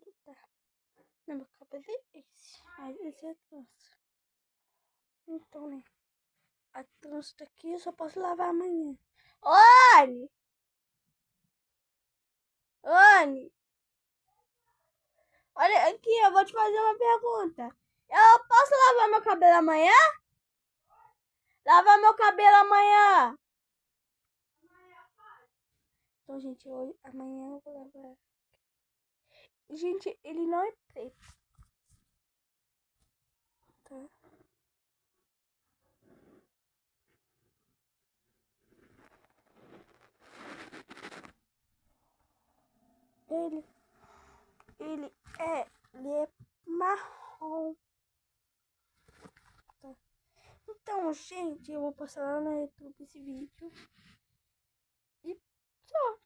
cabelo tá. Não, meu cabelo é esse. Aí esse é a trança. Então, né? A trança daqui eu só posso lavar amanhã. Ô, Anne! Anne! Olha aqui, eu vou te fazer uma pergunta. Eu posso lavar meu cabelo amanhã? Lavar meu cabelo amanhã. Então, gente, hoje, amanhã eu vou lavar. Gente, ele não é preto. Tá? Ele é marrom. Tá? Então, gente, eu vou postar lá no YouTube esse vídeo. E só.